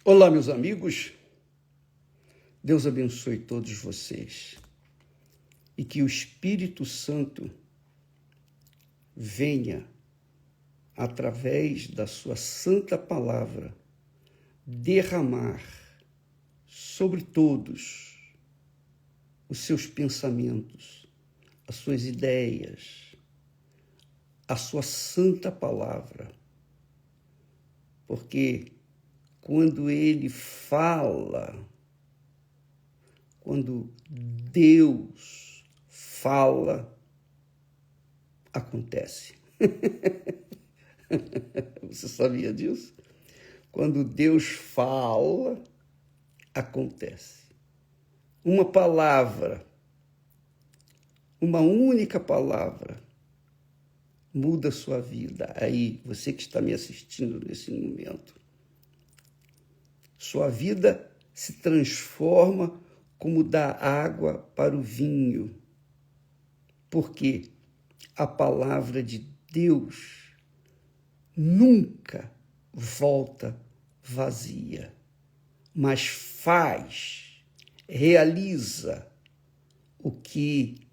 Olá, meus amigos. Deus abençoe todos vocês e que o Espírito Santo venha, através da sua santa palavra, derramar sobre todos os seus pensamentos, as suas ideias, a sua santa palavra. Porque quando ele fala, quando Deus fala, acontece. Você sabia disso? Quando Deus fala, acontece. Uma palavra, uma única palavra, muda a sua vida. Aí, você que está me assistindo nesse momento, sua vida se transforma como da água para o vinho, porque a palavra de Deus nunca volta vazia, mas realiza o que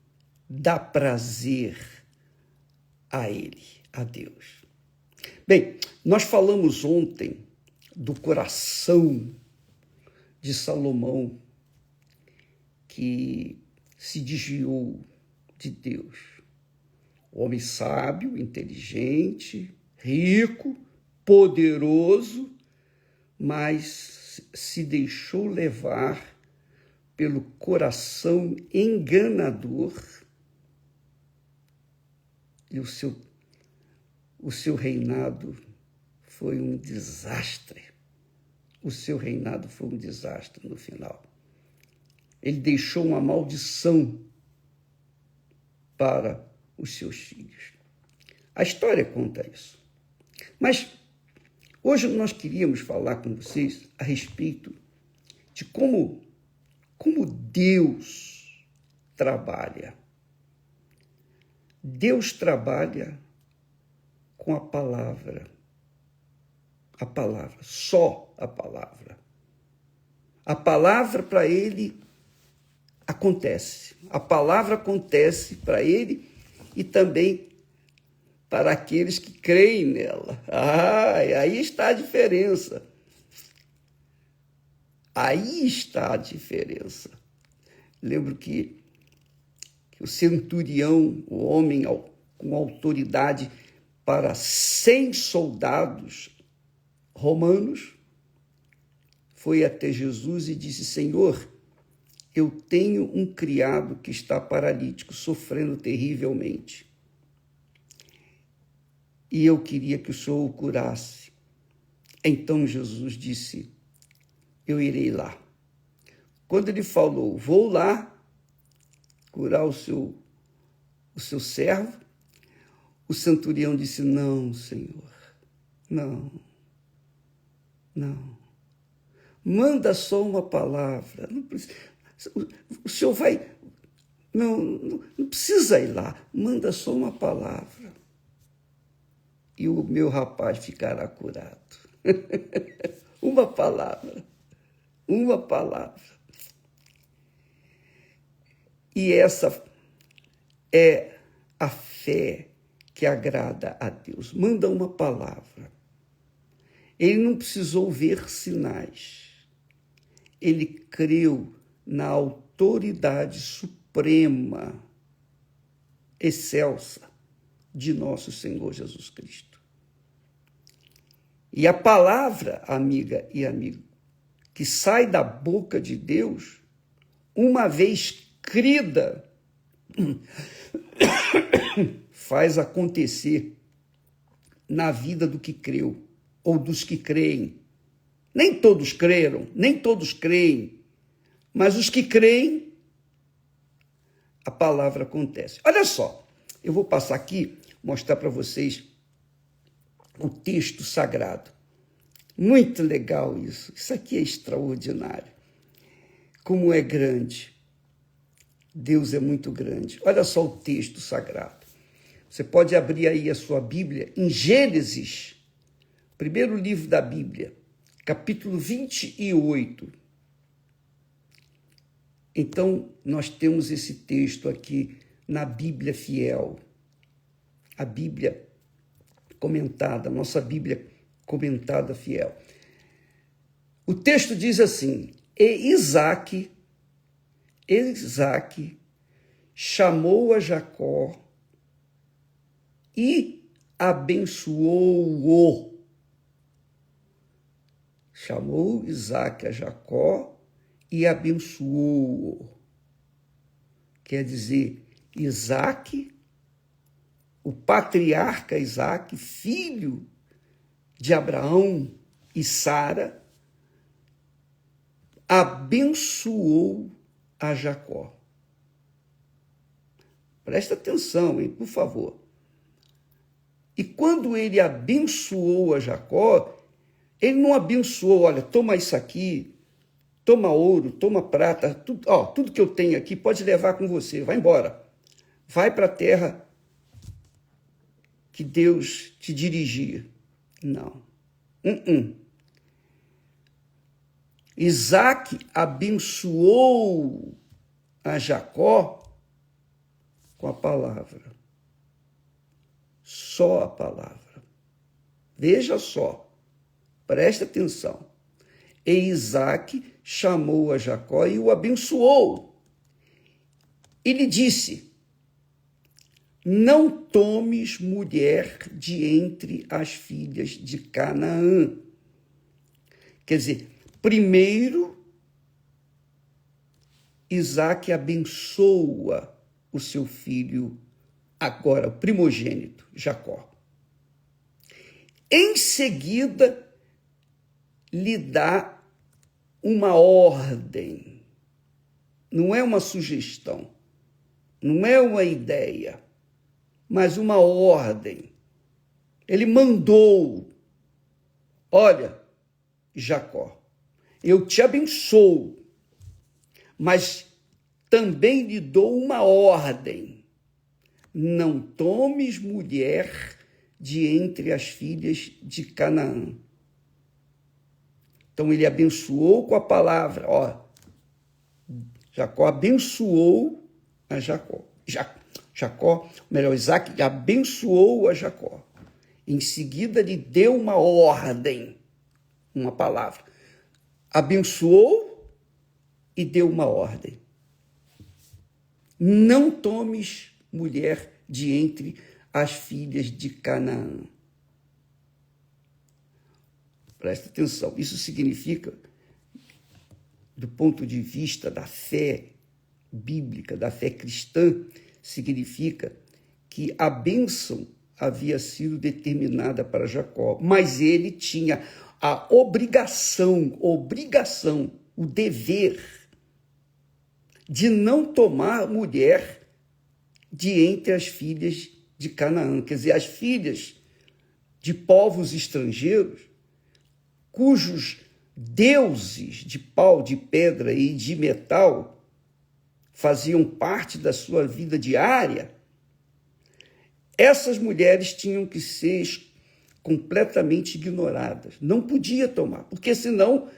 dá prazer a Ele, a Deus. Bem, nós falamos ontem do coração de Salomão, que se desviou de Deus. Homem sábio, inteligente, rico, poderoso, mas se deixou levar pelo coração enganador e o seu reinado foi um desastre. O seu reinado foi um desastre no final. Ele deixou uma maldição para os seus filhos. A história conta isso. Mas hoje nós queríamos falar com vocês a respeito de como Deus trabalha. Deus trabalha com a palavra. A palavra, só a palavra. A palavra para ele acontece. A palavra acontece para ele e também para aqueles que creem nela. Aí está a diferença. Aí está a diferença. Lembro que o centurião, o homem com autoridade para 100 soldados romanos, foi até Jesus e disse: Senhor, eu tenho um criado que está paralítico, sofrendo terrivelmente. E eu queria que o Senhor o curasse. Então Jesus disse: eu irei lá. Quando ele falou, vou lá curar o seu servo, o centurião disse: não, Senhor, não. Manda só uma palavra. Não precisa, o senhor vai... Não precisa ir lá. Manda só uma palavra. E o meu rapaz ficará curado. Uma palavra. Uma palavra. E essa é a fé que agrada a Deus. Manda uma palavra. Ele não precisou ver sinais. Ele creu na autoridade suprema, excelsa, de nosso Senhor Jesus Cristo. E a palavra, amiga e amigo, que sai da boca de Deus, uma vez crida, faz acontecer na vida do que creu, ou dos que creem. Nem todos creram, nem todos creem, mas os que creem, a palavra acontece. Olha só, eu vou passar aqui, mostrar para vocês o texto sagrado. Muito legal isso. Isso aqui é extraordinário. Como é grande. Deus é muito grande. Olha só o texto sagrado. Você pode abrir aí a sua Bíblia em Gênesis, primeiro livro da Bíblia, capítulo 28. Então, nós temos esse texto aqui na Bíblia Fiel, a Bíblia comentada, nossa Bíblia comentada fiel. O texto diz assim: e Isaque chamou a Jacó e abençoou-o. Chamou Isaque a Jacó e abençoou-o. Quer dizer, Isaque, o patriarca Isaque, filho de Abraão e Sara, abençoou a Jacó. Presta atenção, hein, por favor. E quando ele abençoou a Jacó, ele não abençoou, olha, toma isso aqui, toma ouro, toma prata, tudo que eu tenho aqui pode levar com você, vai embora. Vai para a terra que Deus te dirigia. Não. Isaque abençoou a Jacó com a palavra. Só a palavra. Veja só, presta atenção. E Isaque chamou a Jacó e o abençoou. E lhe disse: não tomes mulher de entre as filhas de Canaã. Quer dizer, primeiro, Isaque abençoa o seu filho, agora, o primogênito, Jacó. Em seguida, lhe dá uma ordem. Não é uma sugestão, não é uma ideia, mas uma ordem. Ele mandou: olha, Jacó, eu te abençoo, mas também lhe dou uma ordem: não tomes mulher de entre as filhas de Canaã. Então ele abençoou com a palavra, Jacó abençoou a Jacó. Isaque abençoou a Jacó. Em seguida lhe deu uma ordem, uma palavra. Abençoou e deu uma ordem: não tomes mulher de entre as filhas de Canaã. Presta atenção, isso significa, do ponto de vista da fé bíblica, da fé cristã, significa que a bênção havia sido determinada para Jacó, mas ele tinha a obrigação, o dever de não tomar mulher de entre as filhas de Canaã, quer dizer, as filhas de povos estrangeiros, cujos deuses de pau, de pedra e de metal faziam parte da sua vida diária. Essas mulheres tinham que ser completamente ignoradas. Não podia tomar, porque senão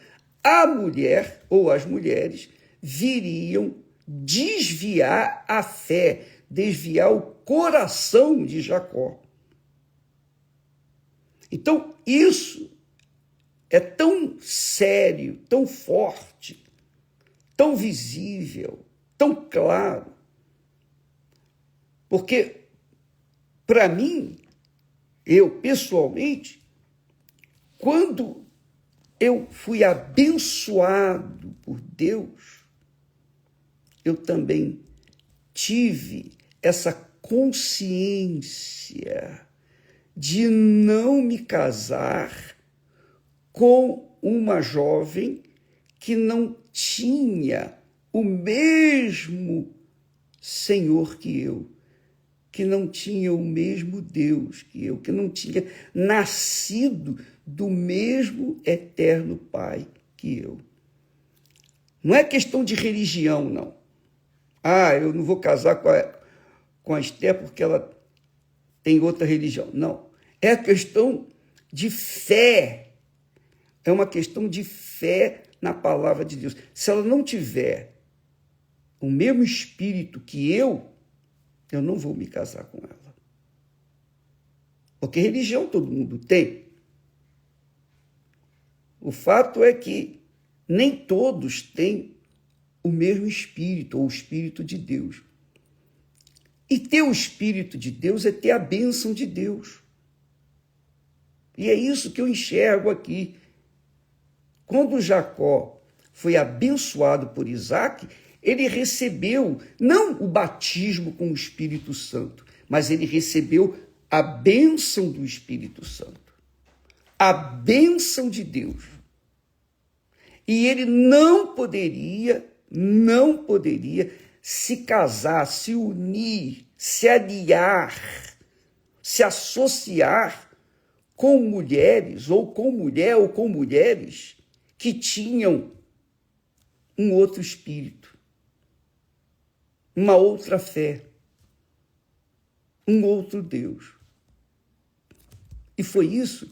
a mulher ou as mulheres viriam desviar a fé, desviar o coração de Jacó. Então, isso é tão sério, tão forte, tão visível, tão claro, porque, para mim, eu pessoalmente, quando eu fui abençoado por Deus, eu também tive essa consciência de não me casar com uma jovem que não tinha o mesmo Senhor que eu, que não tinha o mesmo Deus que eu, que não tinha nascido do mesmo eterno Pai que eu. Não é questão de religião, não. Eu não vou casar com a Esther porque ela tem outra religião. Não. É questão de fé. é uma questão de fé na palavra de Deus. Se ela não tiver o mesmo espírito que eu não vou me casar com ela. Porque religião todo mundo tem. O fato é que nem todos têm o mesmo espírito, ou o espírito de Deus. E ter o espírito de Deus é ter a bênção de Deus. E é isso que eu enxergo aqui. Quando Jacó foi abençoado por Isaac, ele recebeu não o batismo com o Espírito Santo, mas ele recebeu a bênção do Espírito Santo, a bênção de Deus. E ele não poderia se casar, se unir, se aliar, se associar com mulheres, ou com mulher, ou com mulheres que tinham um outro espírito, uma outra fé, um outro Deus. E foi isso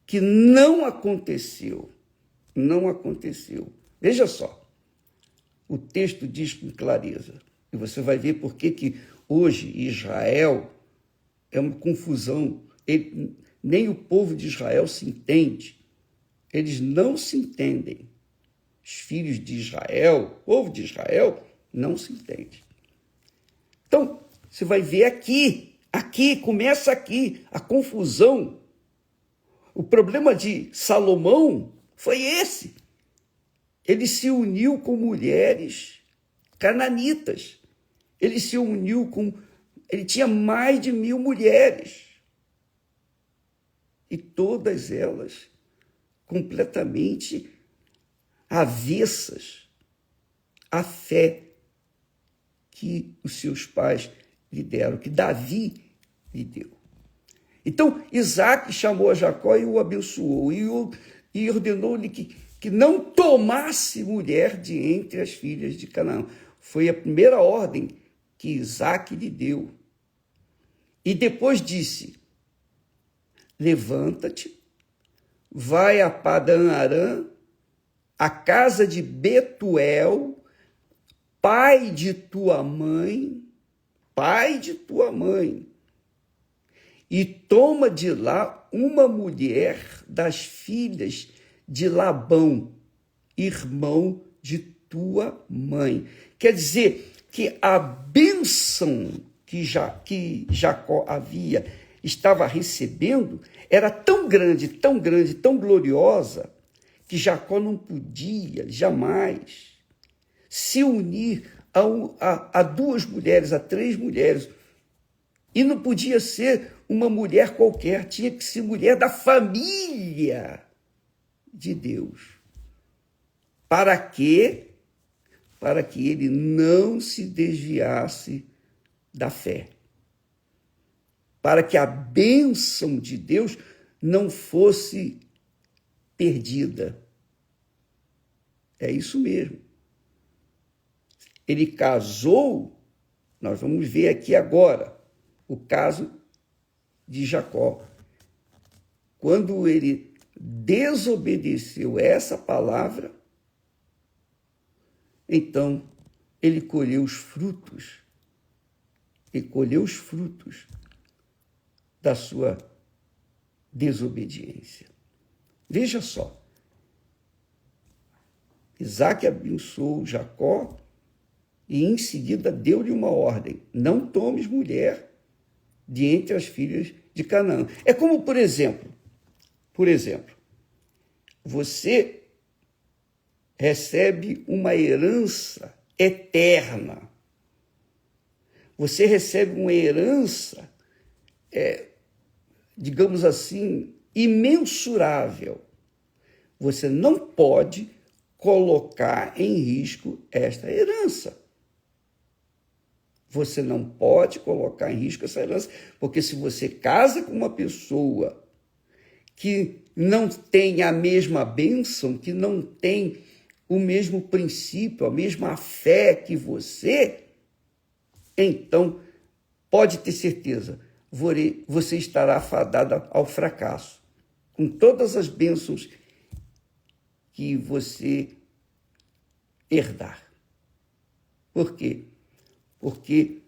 que não aconteceu. Não aconteceu. Veja só, o texto diz com clareza, e você vai ver por que hoje Israel é uma confusão. Nem o povo de Israel se entende. Eles não se entendem. Os filhos de Israel, o povo de Israel, não se entende. Então, você vai ver começa aqui, a confusão. O problema de Salomão foi esse. Ele se uniu com mulheres cananitas. Ele tinha mais de 1000 mulheres. E todas elas completamente avessas à fé que os seus pais lhe deram, que Davi lhe deu. Então, Isaac chamou a Jacó e o abençoou, e ordenou-lhe que não tomasse mulher de entre as filhas de Canaã. Foi a primeira ordem que Isaac lhe deu. E depois disse: levanta-te, vai a Padã-Arã, a casa de Betuel, pai de tua mãe, e toma de lá uma mulher das filhas de Labão, irmão de tua mãe. Quer dizer que a bênção que Jacó estava recebendo era tão grande, tão gloriosa, que Jacó não podia jamais se unir a 2 mulheres, a 3 mulheres. E não podia ser uma mulher qualquer, tinha que ser mulher da família de Deus. Para quê? Para que ele não se desviasse da fé. Para que a bênção de Deus não fosse perdida. É isso mesmo. Ele casou, nós vamos ver aqui agora, o caso de Jacó. Quando ele desobedeceu essa palavra, então ele colheu os frutos. Ele colheu os frutos da sua desobediência. Veja só. Isaac abençoou Jacó e em seguida deu-lhe uma ordem: não tomes mulher de entre as filhas de Canaã. É como, por exemplo, você recebe uma herança eterna. Você recebe uma herança, digamos assim, imensurável. Você não pode colocar em risco esta herança. Você não pode colocar em risco essa herança, porque se você casa com uma pessoa que não tem a mesma bênção, que não tem o mesmo princípio, a mesma fé que você, então pode ter certeza, você estará fadada ao fracasso. com todas as bênçãos que você herdar. Por quê? Porque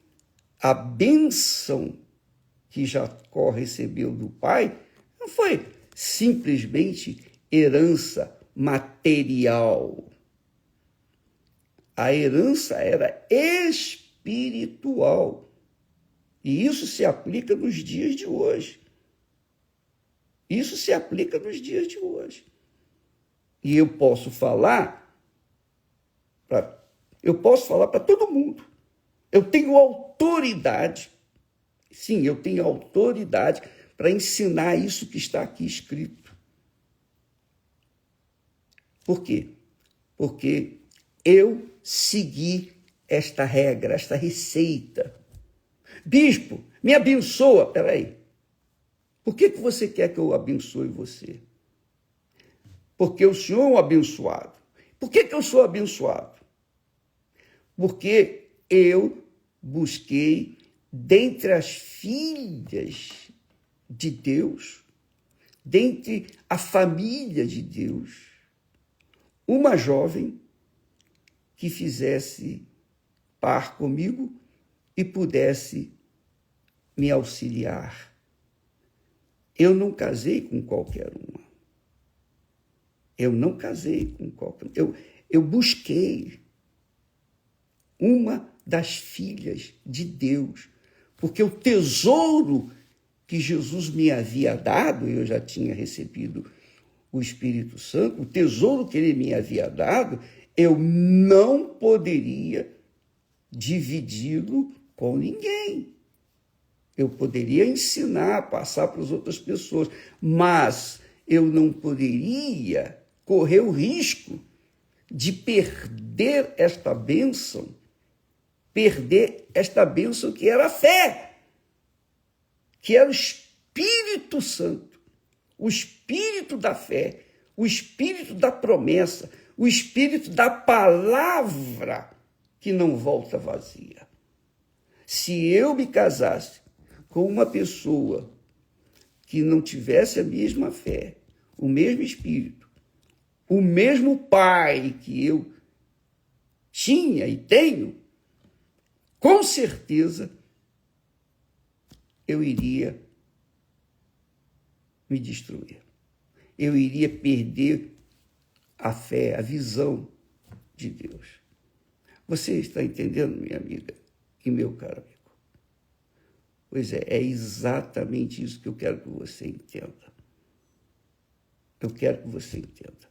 a bênção que Jacó recebeu do pai não foi simplesmente herança material. A herança era espiritual. E isso se aplica nos dias de hoje. Isso se aplica nos dias de hoje. E eu posso falar para todo mundo. Eu tenho autoridade. Sim, eu tenho autoridade para ensinar isso que está aqui escrito. Por quê? Porque eu segui esta regra, esta receita. Bispo, me abençoa. Peraí. Por que você quer que eu abençoe você? Porque o Senhor é um abençoado. Por que eu sou abençoado? Porque eu busquei, dentre as filhas de Deus, dentre a família de Deus, uma jovem que fizesse par comigo e pudesse me auxiliar. Eu não casei com qualquer uma. Eu não casei com qualquer uma. Eu busquei uma das filhas de Deus, porque o tesouro que Jesus me havia dado, eu já tinha recebido o Espírito Santo, o tesouro que ele me havia dado, eu não poderia dividi-lo com ninguém. Eu poderia ensinar, passar para as outras pessoas, mas eu não poderia correr o risco de perder esta bênção que era a fé, que era o Espírito Santo, o Espírito da fé, o Espírito da promessa, o Espírito da palavra que não volta vazia. Se eu me casasse com uma pessoa que não tivesse a mesma fé, o mesmo Espírito, o mesmo Pai que eu tinha e tenho, com certeza eu iria me destruir. Eu iria perder a fé, a visão de Deus. Você está entendendo, minha amiga e meu caro amigo? Pois é exatamente isso que eu quero que você entenda. Eu quero que você entenda.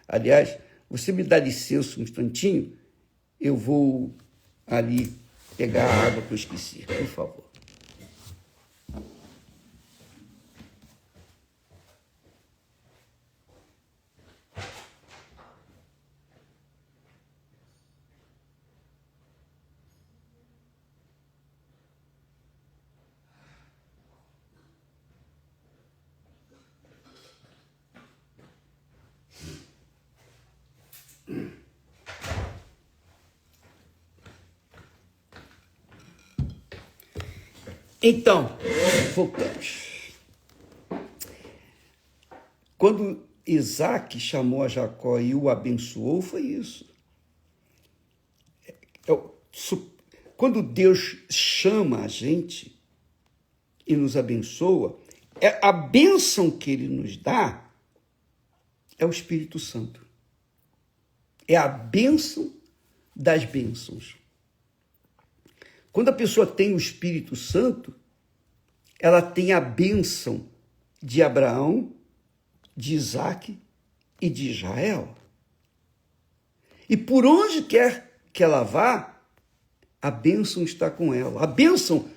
Aliás, você me dá licença um instantinho, eu vou ali pegar a água que eu esqueci, por favor. Então, voltamos. Quando Isaac chamou a Jacó e o abençoou, foi isso. Quando Deus chama a gente e nos abençoa, a bênção que ele nos dá é o Espírito Santo. É a bênção das bênçãos. Quando a pessoa tem o Espírito Santo, ela tem a bênção de Abraão, de Isaac e de Israel. E por onde quer que ela vá, a bênção está com ela. A bênção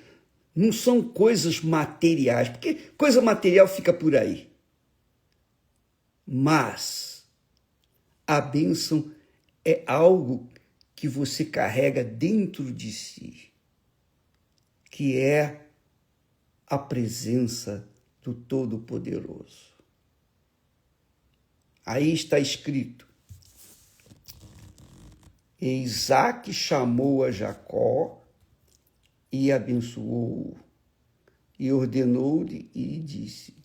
não são coisas materiais, porque coisa material fica por aí. Mas a bênção é algo que você carrega dentro de si, que é a presença do Todo-Poderoso. Aí está escrito: e Isaac chamou a Jacó e abençoou-o, e ordenou-lhe e lhe disse: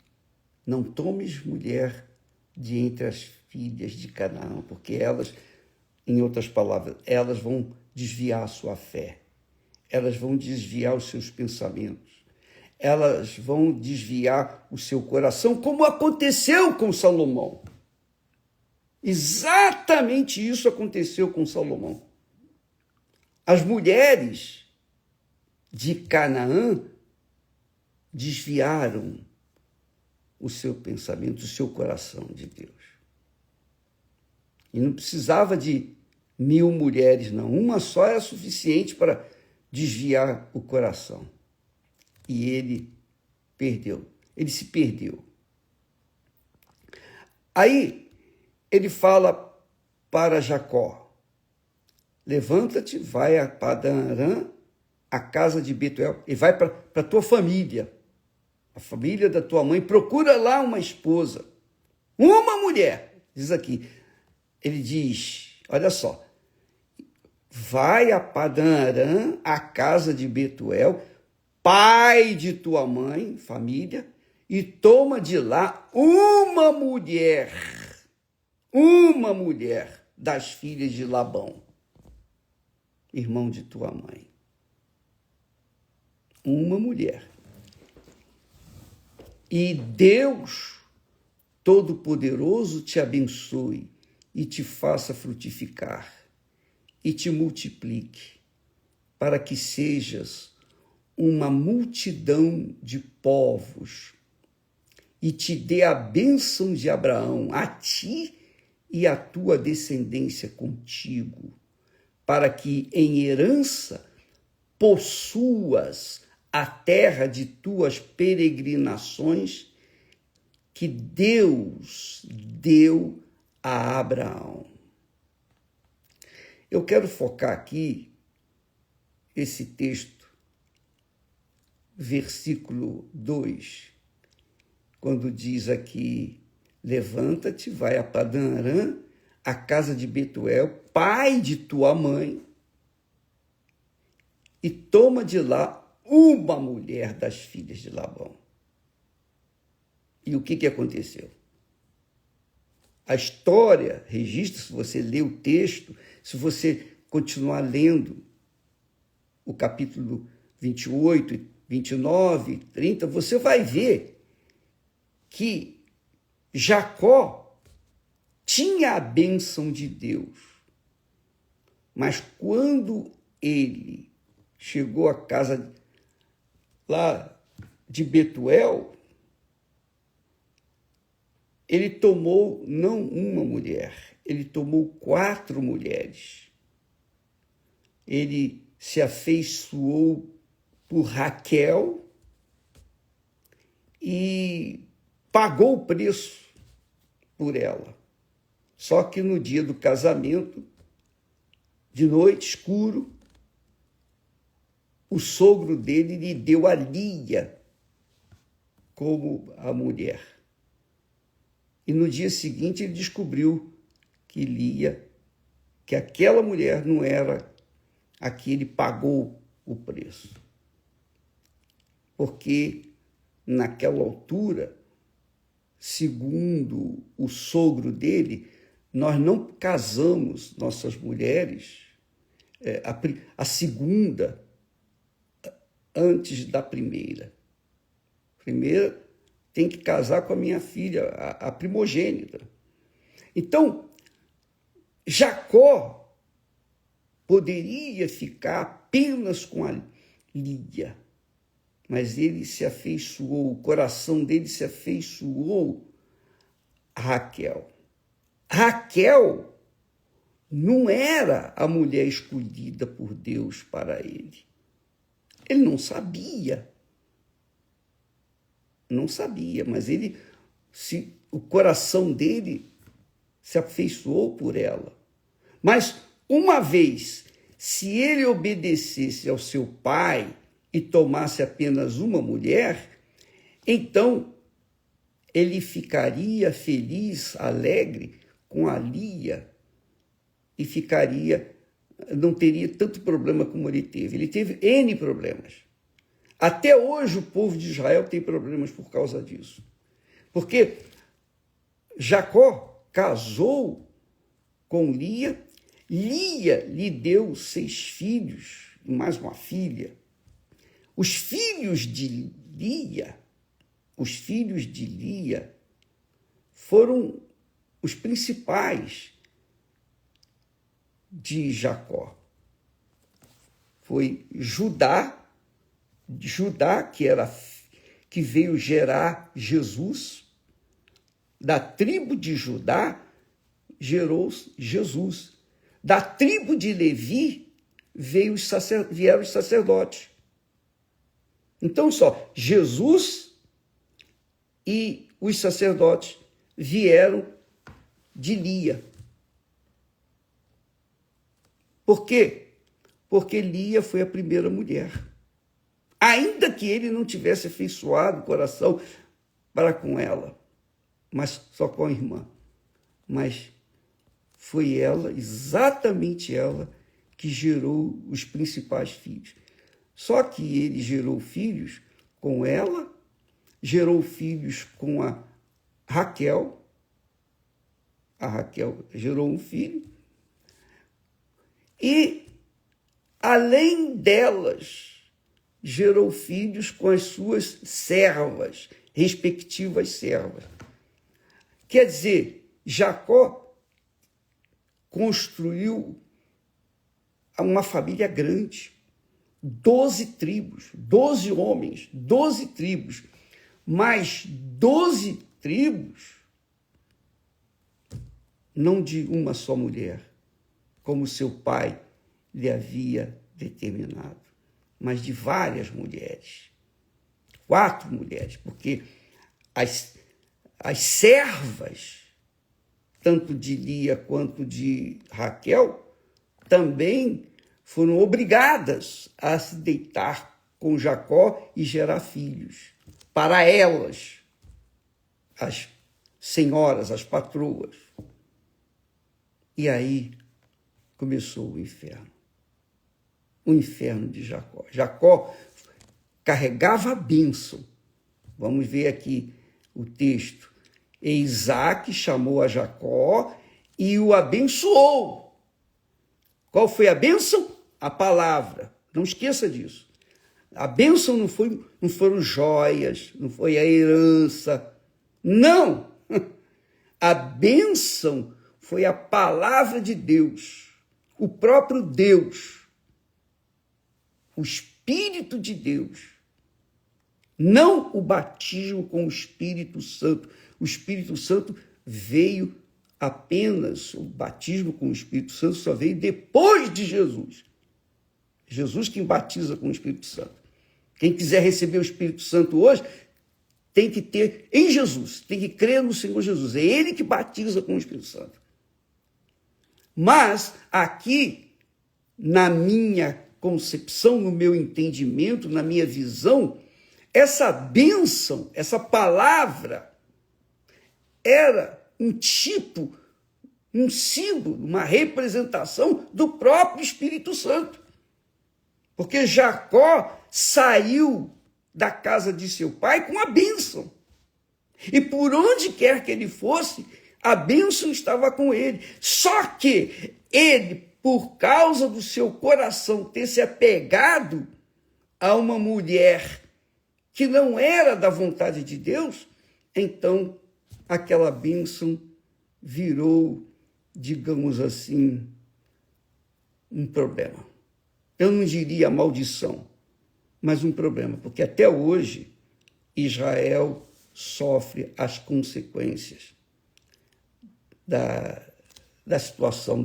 não tomes mulher de entre as filhas de Canaã, porque elas, em outras palavras, elas vão desviar a sua fé, elas vão desviar os seus pensamentos, elas vão desviar o seu coração, como aconteceu com Salomão. Exatamente isso aconteceu com Salomão. As mulheres de Canaã desviaram o seu pensamento, o seu coração de Deus. E não precisava de 1000 mulheres, não. Uma só era suficiente para desviar o coração. E ele se perdeu. Aí ele fala para Jacó: levanta-te, vai a Padã Arã, a casa de Betuel, e vai para a tua família, a família da tua mãe, procura lá uma esposa, uma mulher, diz aqui. Ele diz, olha só, vai a Padã Arã, a casa de Betuel, pai de tua mãe, família, e toma de lá uma mulher das filhas de Labão, irmão de tua mãe. Uma mulher. E Deus Todo-Poderoso te abençoe e te faça frutificar e te multiplique, para que sejas uma multidão de povos, e te dê a bênção de Abraão, a ti e a tua descendência contigo, para que em herança possuas a terra de tuas peregrinações, que Deus deu a Abraão. Eu quero focar aqui esse texto, versículo 2, quando diz aqui: levanta-te, vai a Padã Arã, a casa de Betuel, pai de tua mãe, e toma de lá uma mulher das filhas de Labão. E o que aconteceu? A história registra, se você ler o texto, se você continuar lendo o capítulo 28, 29, 30, você vai ver que Jacó tinha a bênção de Deus, mas quando ele chegou à casa lá de Betuel, ele tomou não uma mulher, ele tomou 4 mulheres. Ele se afeiçoou por Raquel e pagou o preço por ela. Só que no dia do casamento, de noite, escuro, o sogro dele lhe deu a Lia como a mulher. E no dia seguinte ele descobriu que aquela mulher não era a que ele pagou o preço. Porque naquela altura, segundo o sogro dele, nós não casamos nossas mulheres, a segunda, antes da primeira. Primeira tem que casar com a minha filha, a primogênita. Então, Jacó poderia ficar apenas com a Lia, mas ele se afeiçoou, o coração dele se afeiçoou a Raquel. Raquel não era a mulher escolhida por Deus para ele. Ele não sabia, mas o coração dele se afeiçoou por ela. Mas uma vez, se ele obedecesse ao seu pai e tomasse apenas uma mulher, então ele ficaria feliz, alegre com a Lia e não teria tanto problema como ele teve. Ele teve N problemas. Até hoje o povo de Israel tem problemas por causa disso. Porque Jacó casou com Lia, Lia lhe deu 6 filhos e mais uma filha. Os filhos de Lia foram os principais de Jacó. Foi Judá, que veio gerar Jesus. Da tribo de Judá gerou Jesus. Da tribo de Levi vieram os sacerdotes. Então, só Jesus e os sacerdotes vieram de Lia. Por quê? Porque Lia foi a primeira mulher. Ainda que ele não tivesse afeiçoado o coração para com ela, mas só com a irmã. Mas foi ela, exatamente ela, que gerou os principais filhos. Só que ele gerou filhos com ela, gerou filhos com a Raquel. A Raquel gerou um filho. E, além delas, gerou filhos com as suas servas, respectivas servas. Quer dizer, Jacó construiu uma família grande, 12 tribos, 12 homens, 12 tribos, mas 12 tribos, não de uma só mulher, como seu pai lhe havia determinado, mas de várias mulheres, 4 mulheres, porque as servas, tanto de Lia quanto de Raquel, também foram obrigadas a se deitar com Jacó e gerar filhos. Para elas, as senhoras, as patroas. E aí começou o inferno de Jacó. Jacó carregava a bênção. Vamos ver aqui o texto. E Isaac chamou a Jacó e o abençoou. Qual foi a bênção? A palavra. Não esqueça disso. A bênção não foram joias, não foi a herança. Não! A bênção foi a palavra de Deus. O próprio Deus. O Espírito de Deus. Não o batismo com o Espírito Santo. O Espírito Santo veio apenas, o batismo com o Espírito Santo só veio depois de Jesus. Jesus quem batiza com o Espírito Santo. Quem quiser receber o Espírito Santo hoje, tem que ter em Jesus, tem que crer no Senhor Jesus. É Ele que batiza com o Espírito Santo. Mas aqui, na minha concepção, no meu entendimento, na minha visão, essa bênção, essa palavra, era um tipo, um símbolo, uma representação do próprio Espírito Santo. Porque Jacó saiu da casa de seu pai com a bênção. E por onde quer que ele fosse, a bênção estava com ele. Só que ele, por causa do seu coração ter se apegado a uma mulher que não era da vontade de Deus, então aquela bênção virou, digamos assim, um problema. Eu não diria maldição, mas um problema, porque até hoje Israel sofre as consequências da situação,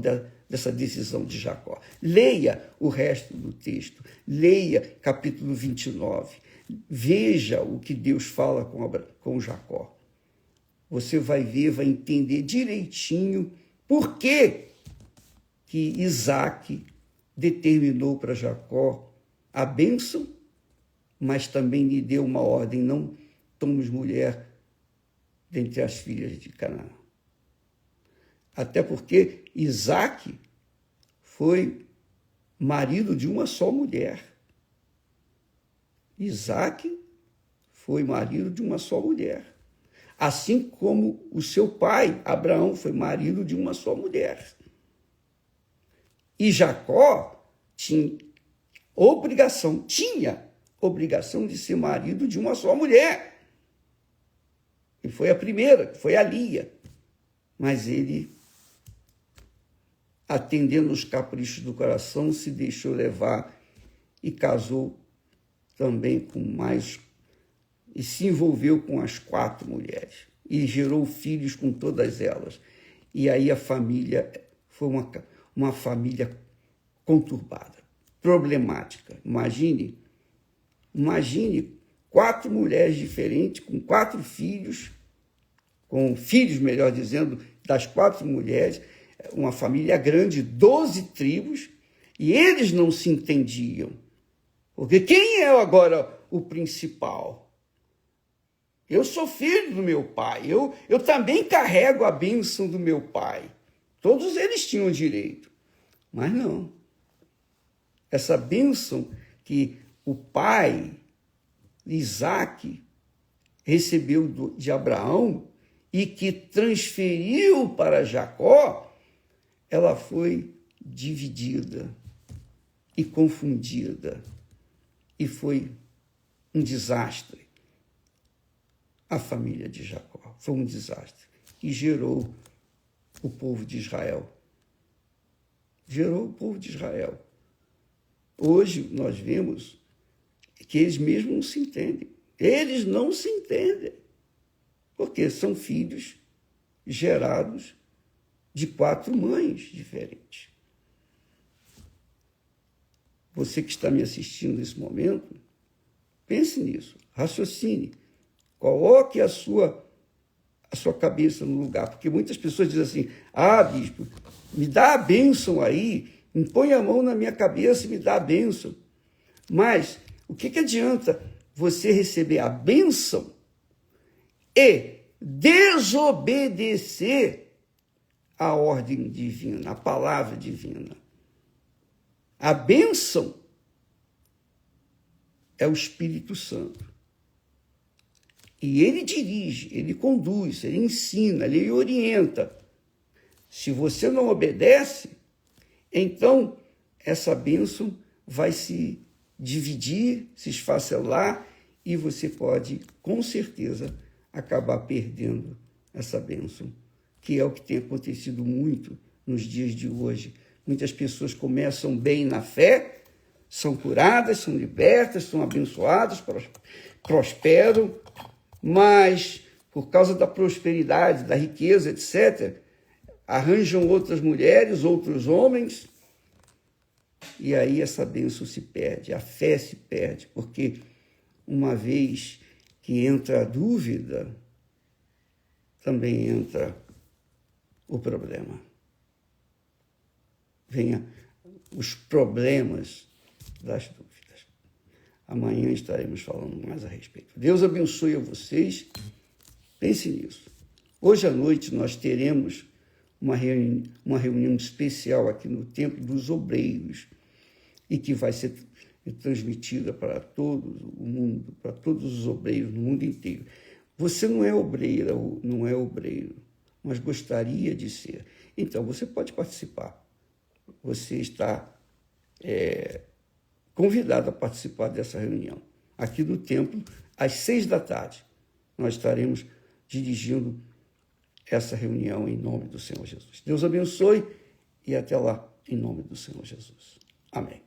dessa decisão de Jacó. Leia o resto do texto, leia capítulo 29, veja o que Deus fala com Jacó. Você vai ver, vai entender direitinho por que Isaac determinou para Jacó a bênção, mas também lhe deu uma ordem: não tomes mulher dentre as filhas de Canaã. Até porque Isaac foi marido de uma só mulher. Isaac foi marido de uma só mulher. assim como o seu pai, Abraão, foi marido de uma só mulher. E Jacó tinha obrigação de ser marido de uma só mulher. E foi a primeira, foi a Lia. Mas ele, atendendo os caprichos do coração, se deixou levar e casou também com mais, e se envolveu com as 4 mulheres, e gerou filhos com todas elas. E aí a família foi uma família conturbada, problemática. Imagine 4 mulheres diferentes, com 4 filhos, melhor dizendo, das 4 mulheres, uma família grande, 12 tribos, e eles não se entendiam. Porque quem é agora o principal? Eu sou filho do meu pai, eu também carrego a bênção do meu pai. Todos eles tinham direito, mas não. Essa bênção que o pai, Isaac, recebeu de Abraão e que transferiu para Jacó, ela foi dividida e confundida. E foi um desastre. A família de Jacó foi um desastre. E gerou o povo de Israel. Gerou o povo de Israel. Hoje nós vemos que eles mesmos não se entendem. Eles não se entendem. Porque são filhos gerados de 4 mães diferentes. Você que está me assistindo nesse momento, pense nisso, raciocine, coloque a sua cabeça no lugar, porque muitas pessoas dizem assim, bispo, me dá a bênção aí, impõe a mão na minha cabeça e me dá a bênção. Mas o que adianta você receber a bênção e desobedecer a ordem divina, a palavra divina? A bênção é o Espírito Santo. E ele dirige, ele conduz, ele ensina, ele orienta. Se você não obedece, então essa bênção vai se dividir, se esfacelar, e você pode, com certeza, acabar perdendo essa bênção, que é o que tem acontecido muito nos dias de hoje. Muitas pessoas começam bem na fé, são curadas, são libertas, são abençoadas, prosperam, mas por causa da prosperidade, da riqueza, etc., arranjam outras mulheres, outros homens, e aí essa bênção se perde, a fé se perde, porque uma vez que entra a dúvida, também entra o problema. Venha os problemas das dúvidas. Amanhã estaremos falando mais a respeito. Deus abençoe a vocês. Pense nisso. Hoje à noite nós teremos uma reunião especial aqui no Templo dos Obreiros e que vai ser transmitida para todo o mundo, para todos os obreiros no mundo inteiro. Você não é obreira, não é obreiro, mas gostaria de ser. Então, você pode participar. Você está convidado a participar dessa reunião. Aqui no templo, às 18h. Nós estaremos dirigindo essa reunião em nome do Senhor Jesus. Deus abençoe e até lá, em nome do Senhor Jesus. Amém.